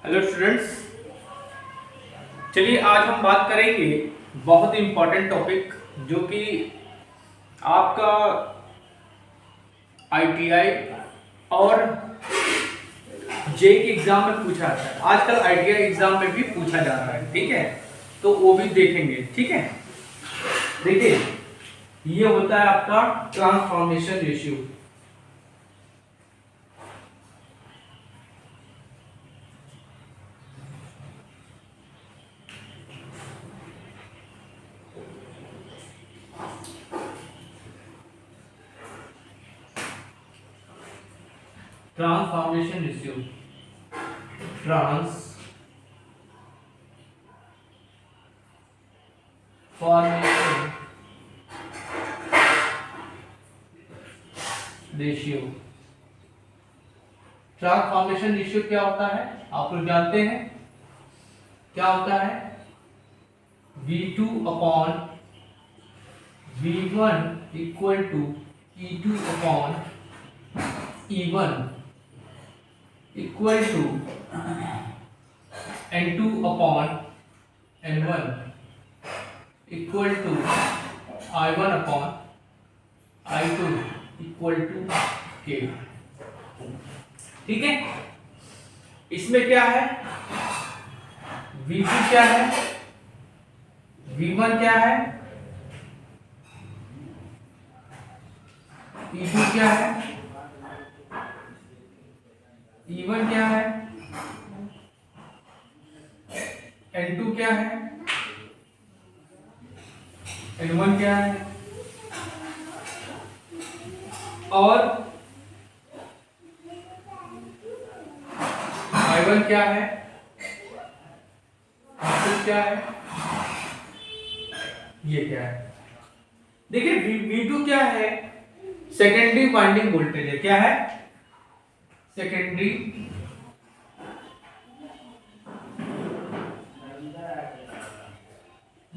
Hello students. चलिए आज हम बात करेंगे बहुत ही इम्पोर्टेंट टॉपिक जो कि आपका आईटीआई और जेई के एग्जाम में पूछा जाता है। आजकल आईटीआई एग्जाम में भी पूछा जा रहा है, ठीक है, तो वो भी देखेंगे। ठीक है, देखिए ये होता है आपका transformation ratio. Transformation ratio, transformation ratio. Transformation ratio क्या होता है आप लोग जानते हैं? क्या होता है? V2 upon V1 equal to E2 upon E1 equal to N2 upon N1 equal to I1 upon I2 equal to K। ठीक है, इसमें क्या है? V2 क्या है, V1 क्या है, E2 क्या है, E1 क्या है, N2 क्या है, N1 क्या है, और I1 क्या है, I2 क्या है, ये क्या है? देखिए V2 क्या है? सेकेंडरी वाइंडिंग वोल्टेज है। क्या है? Secondary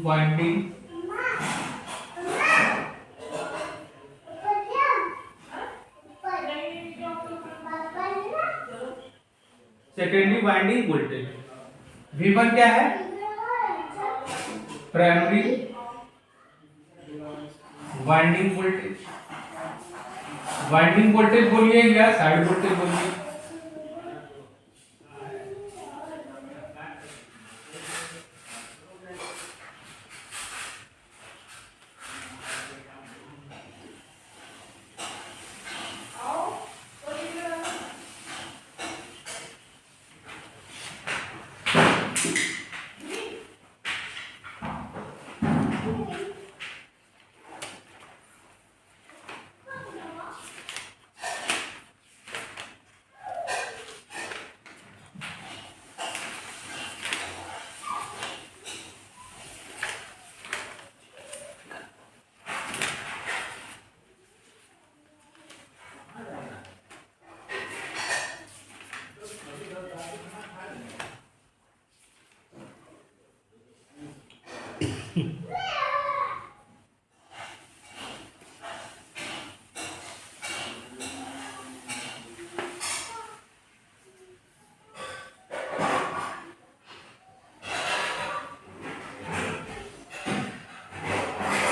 winding voltage. V1 क्या है? Primary winding voltage. Winding voltage बोलिए या साइड वोल्टेज बोलिए।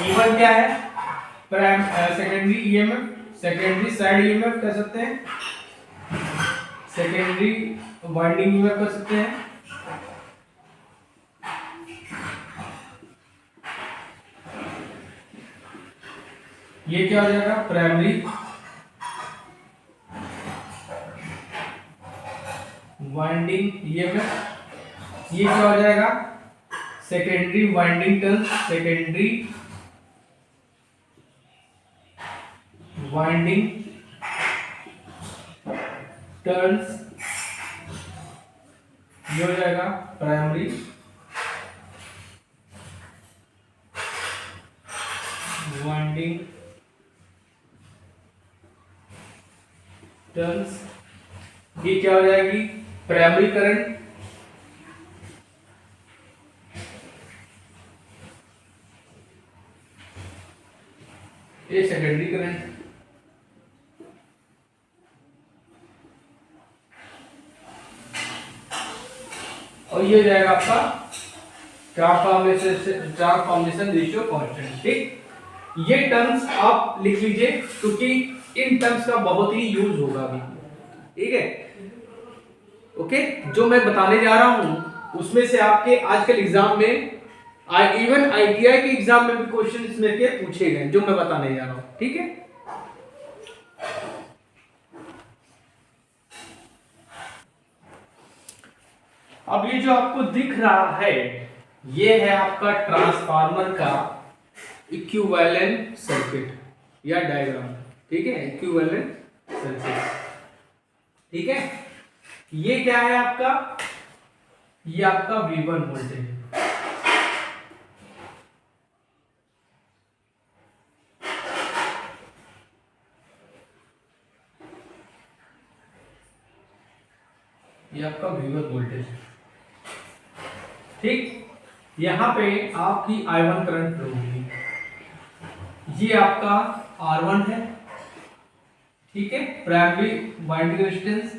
E1 क्या है? Prime secondary EMF, secondary side EMF कह सकते हैं, सेकेंडरी वाइंडिंग ईएमएफ कह सकते हैं। ये क्या हो जाएगा? Primary winding EMF. ये क्या हो जाएगा? Secondary winding turns, secondary winding turns. ये हो जाएगा प्राइमरी वाइंडिंग टर्न्स। ये क्या हो जाएगी? Primary current. ये सेकेंडरी करंट। और ये जाएगा आपका ट्रांसफॉर्मेशन रेशियो कांस्टेंट। ठीक, ये टर्म्स आप लिख लीजिए क्योंकि इन टर्म्स का बहुत ही यूज होगा अभी। ठीक है, ओके। जो मैं बताने जा रहा हूं उसमें से आपके आजकल एग्जाम में इवन आईटीआई के एग्जाम में भी क्वेश्चन इसमें के पूछे गए जो मैं बताने जा रहा हूं। ठीक है, अब ये जो आपको दिख रहा है ये है आपका ट्रांसफार्मर का इक्विवेलेंट सर्किट या डायग्राम। ठीक है, इक्विवेलेंट सर्किट। ठीक है, ये क्या है आपका, ये आपका V1 वोल्टेज। ये आपका V1 वोल्टेज। ठीक, यहां पे आपकी I1 करंट फ्लो होगी। ये आपका R1 है। ठीक है, प्राइमरी वाइंडिंग रेजिस्टेंस,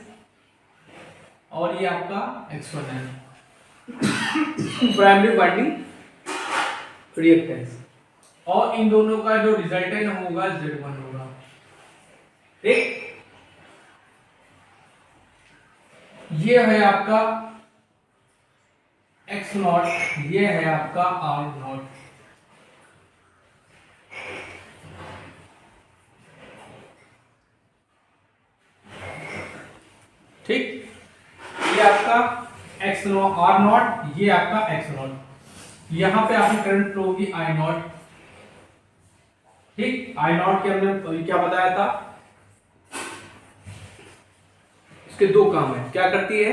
और ये आपका X1 है, प्राइमरी वाइंडिंग रिएक्टेंस, और इन दोनों का जो रिजल्टेंट होगा Z1 होगा। ठीक, ये है आपका X0, ये है आपका R0। ठीक, ये आपका X0 R0, ये आपका X0। यहां पे आपकी करंट फ्लो होगी I0। ठीक, I0 के हमने क्या बताया था, इसके दो काम है। क्या करती है,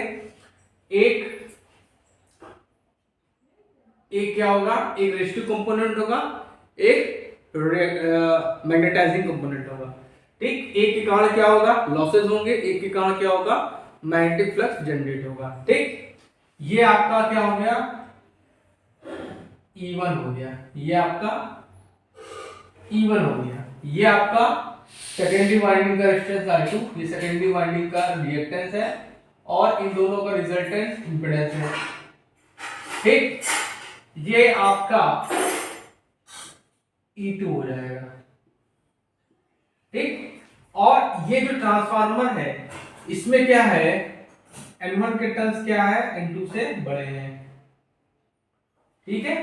एक क्या होगा, एक रेजिस्टिव कंपोनेंट होगा, एक मैग्नेटाइजिंग कंपोनेंट होगा। ठीक, एक के कारण क्या होगा, लॉसेस होंगे, एक के कारण क्या होगा, मैग्नेटिक फ्लक्स जनरेट होगा। ठीक, ये आपका क्या हो गया, E1 हो गया, ये आपका E1 हो गया। ये आपका सेकेंडरी वाइंडिंग का रेजिस्टेंस I2, ये सेकेंडरी वाइंडिंग का रिएक्टेंस है, और इन दोनों का रिजल्टेंट इंपेडेंस है। ठीक, ये आपका E2 हो जाएगा। ठीक, और ये जो ट्रांसफार्मर है इसमें क्या है, N1 के टर्म्स क्या है, N2 से बड़े हैं। ठीक है,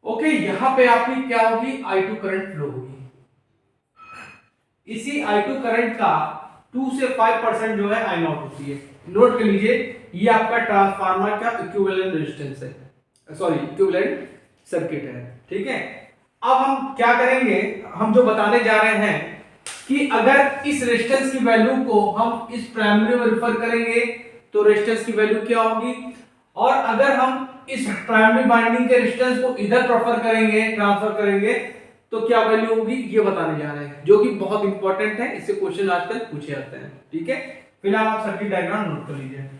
ओके। यहां पे आपकी क्या होगी, I2 करंट फ्लो होगी। इसी I2 करंट का 2 से 5% जो है I0 होती है। नोट कर लीजिए, ये आपका ट्रांसफार्मर का इक्विवेलेंट रेजिस्टेंस है, सॉरी इक्विवेलेंट सर्किट है। ठीक है, अब हम क्या करेंगे, हम जो बताने जा रहे हैं कि अगर इस रेजिस्टेंस की वैल्यू को हम इस प्राइमरी में रेफर करेंगे तो रेजिस्टेंस की वैल्यू क्या होगी, और अगर हम इस प्राइमरी वाइंडिंग के रेजिस्टेंस को इधर प्रेफर करेंगे, ट्रांसफर करेंगे, तो क्या वैल्यू होगी, ये बताने जा रहे हैं, जो कि बहुत इंपॉर्टेंट है। इससे क्वेश्चन आजकल पूछे जाते हैं। ठीक है, फिलहाल आप सर्किट डायग्राम नोट कर लीजिए।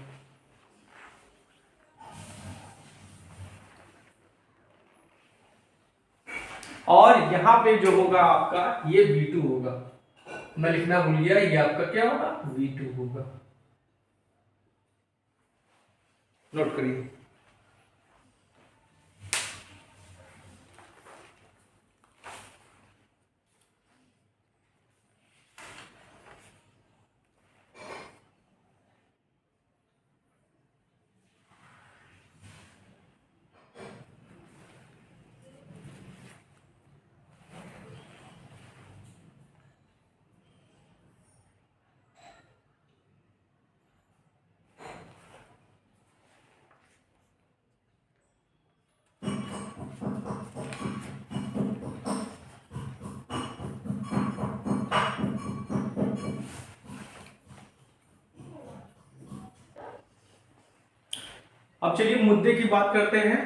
और यहां पे जो होगा आपका ये V2 होगा, मैं लिखना भूल गया, ये आपका क्या होगा, V2 होगा। नोट करिए। अब चलिए मुद्दे की बात करते हैं।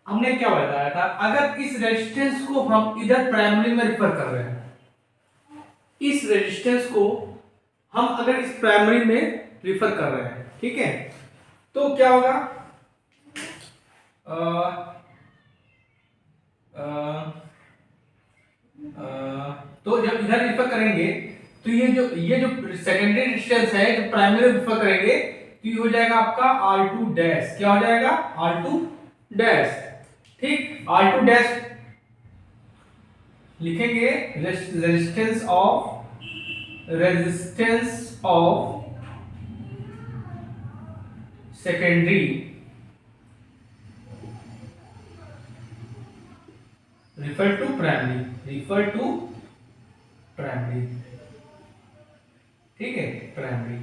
हमने क्या बताया था, अगर इस रेजिस्टेंस को हम इधर प्राइमरी में रेफर कर रहे हैं, इस रेजिस्टेंस को हम अगर इस प्राइमरी में रेफर कर रहे हैं, ठीक है, तो क्या होगा, तो जब इधर रेफर करेंगे तो ये जो सेकेंडरी रेजिस्टेंस है, जो प्राइमरी रेफर करेंगे तो ये हो जाएगा आपका R2 डैश। क्या हो जाएगा? R2 dash. ठीक, R2 डैश लिखेंगे resistance of secondary refer to primary. ठीक है, प्राइमरी।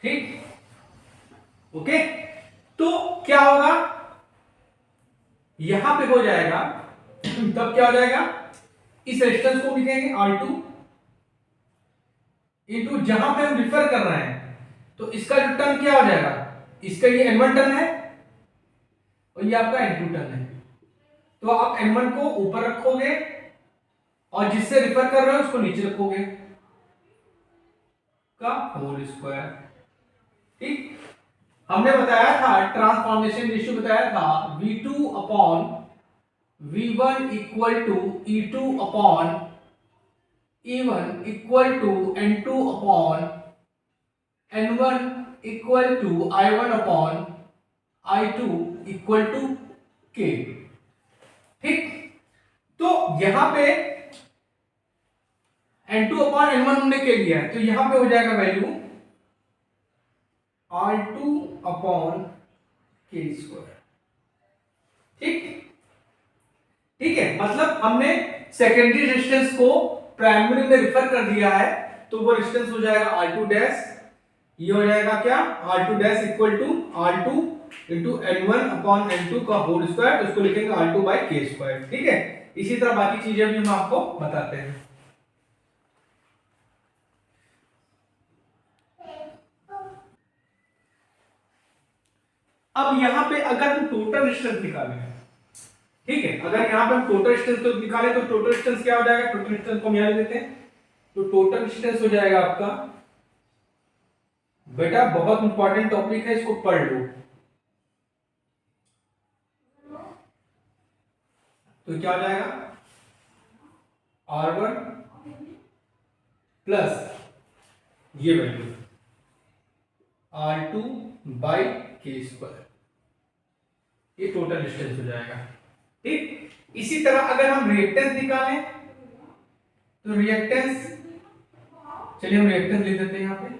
ठीक, ओके। तो क्या होगा, यहां पे हो जाएगा, तब क्या हो जाएगा, इस रेजिस्टेंस को लिखेंगे R2 इंटू जहां पे हम रिफर कर रहे हैं, तो इसका जो टर्न क्या हो जाएगा, इसका ये N1 टर्न है और ये आपका N2 टर्न है। तो आप N1 को ऊपर रखोगे और जिससे रिफर कर रहे हो उसको नीचे रखोगे का होल स्क्वायर। ठीक, हमने बताया था, ट्रांसफॉर्मेशन रेशियो बताया था, V2 upon V1 equal to E2 upon E1 equal to N2 upon N1 equal to I1 upon I2 equal to K। ठीक, तो यहां पे N2 अपॉन N1 हमने के लिया है, तो यहां पे हो जाएगा value R2 upon K square. ठीक, ठीक है, मतलब हमने सेकेंडरी रेजिस्टेंस को प्राइमरी में रिफर कर दिया है, तो वो रेजिस्टेंस हो जाएगा R2 डैश। ये हो जाएगा क्या, R2 dash equal to R2 into N1 upon N2 का होल स्क्वायर, तो उसको लिखेंगे R2 बाई K स्क्वायर। ठीक है, इसी तरह बाकी चीजें भी हम आपको बताते हैं। अब यहां पे अगर हम टोटल रेजिस्टेंस निकालें, ठीक है, अगर यहां पे हम टोटल रेजिस्टेंस तो निकालें, तो टोटल रेजिस्टेंस क्या हो जाएगा, टोटल रेजिस्टेंस को हम यहां देते हैं, तो टोटल रेजिस्टेंस हो जाएगा आपका, बेटा बहुत इंपॉर्टेंट टॉपिक है, इसको पढ़ लो। तो क्या हो जाएगा, R1 प्लस ये value R2 by K square, ये टोटल रेजिस्टेंस हो जाएगा। ठीक, इसी तरह अगर हम रिएक्टेंस निकालें, तो रिएक्टेंस, चलिए हम रिएक्टेंस लिख देते हैं यहां पे,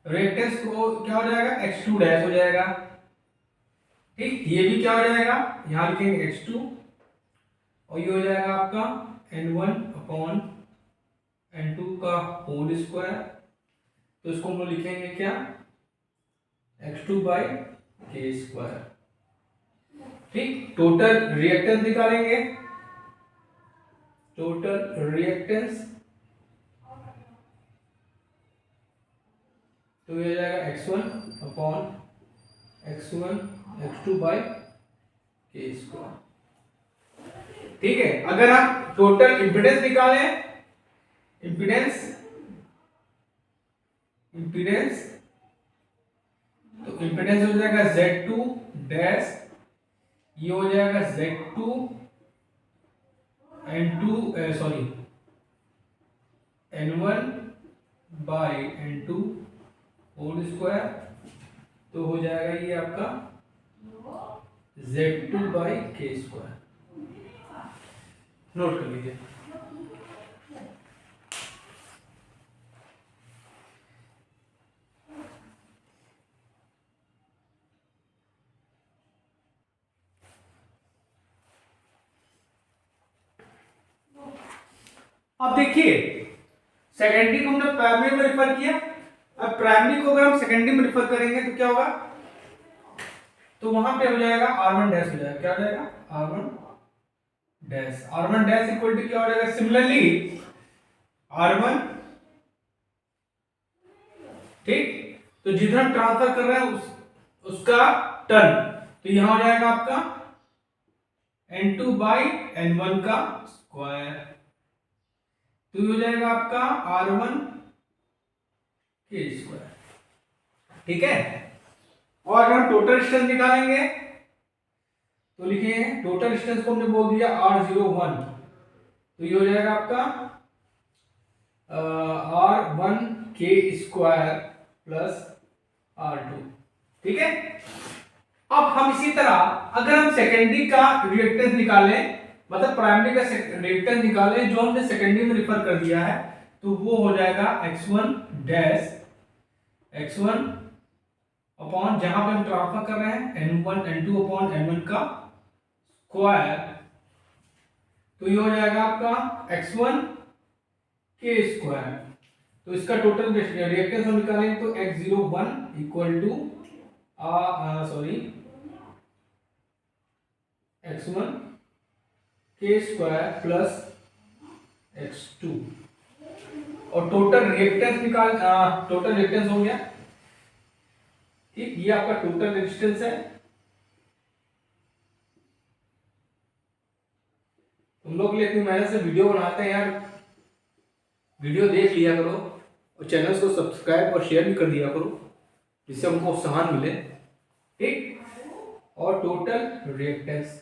रिएक्टेंस को क्या हो जाएगा, X2 डैश हो जाएगा। ठीक, ये भी क्या हो जाएगा, यहां लिखेंगे X2 और ये हो जाएगा आपका N1 अपॉन N2 का होल स्क्वायर, तो इसको हम लोग लिखेंगे क्या, X2 बाई K स्क्वायर। ठीक, टोटल रिएक्टेंस निकालेंगे, टोटल रिएक्टेंस तो ये हो जाएगा X1 upon X1 X2 by K square. ठीक है, अगर आप टोटल इंपीडेंस निकालें, इंपीडेंस तो इंपीडेंस हो जाएगा Z2 डैश, ये हो जाएगा Z2 N1 by N2 whole square, तो हो जाएगा ये आपका Z2 by K square. Note कर लीजिए। अब देखिए, सेकेंडरी को हमने प्राइमरी में रिफर किया, अब प्राइमरी को अगर हम सेकेंडरी में रिफर करेंगे तो क्या होगा, तो वहां पे हो जाएगा R1 डैश हो जाएगा, क्या हो जाएगा, R1 डैश इक्वल टू क्या हो जाएगा, सिमिलरली R1। ठीक, तो जिधर हम ट्रांसफर कर रहे हैं उसका टर्न, तो यहां हो जाएगा आपका N2 बाई N1 का स्क्वायर, तो हो जाएगा आपका R1 K स्क्वायर। ठीक है, और अगर हम टोटल रेजिस्टेंस निकालेंगे तो लिखिए, टोटल रेजिस्टेंस को हमने बोल दिया R01 तो ये हो जाएगा आपका R1 k² प्लस R2। ठीक है। अब हम इसी तरह अगर हम सेकेंडरी का रिएक्टेंस निकालें, मतलब प्राइमरी का रिएक्टेंस निकालें जो हमने सेकेंडरी में रिफर कर दिया है, तो वो हो जाएगा x1 डैश x1 अपॉन, जहां पे हम ट्रांसफर कर रहे हैं n1 n2 अपॉन n1 का स्क्वायर। तो ये हो जाएगा आपका x1 k²। तो इसका टोटल रिएक्टेंस हम निकालेंगे तो x01 equal to x1 k² plus x2, और टोटल रिएक्टेंस टोटल रिएक्टेंस हो गया। ठीक, ये आपका टोटल रेजिस्टेंस है। तुम लोग के लिए इतनी मेहनत से वीडियो बनाते हैं यार, वीडियो देख लिया करो और चैनल को सब्सक्राइब और शेयर भी कर दिया करो, जिससे हमको प्रोत्साहन मिले। ठीक, और टोटल रिएक्टेंस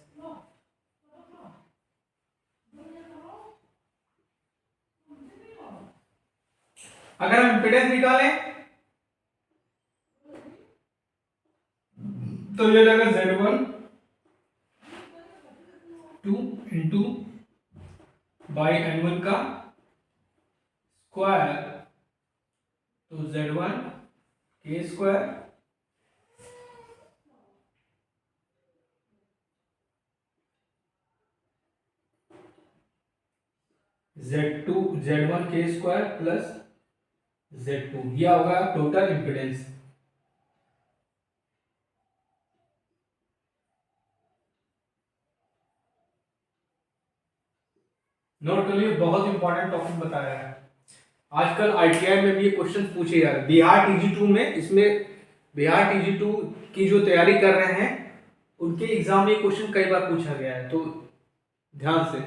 अगर हम इंपेडेंस निकालें तो ये लगेगा Z1 2 इंटू बाई N1 का स्क्वायर, तो Z1 k² Z1 k² plus Z2, यह होगा टोटल इंपेडेंस। नोट कर लिए, बहुत इंपॉर्टेंट टॉपिक बताया है। आजकल आईटीआई में भी ये क्वेश्चन पूछे जा रहे हैं। बिहार TG2 में, इसमें बिहार TG2 की जो तैयारी कर रहे हैं उनके एग्जाम में ये क्वेश्चन कई बार पूछा गया है, तो ध्यान से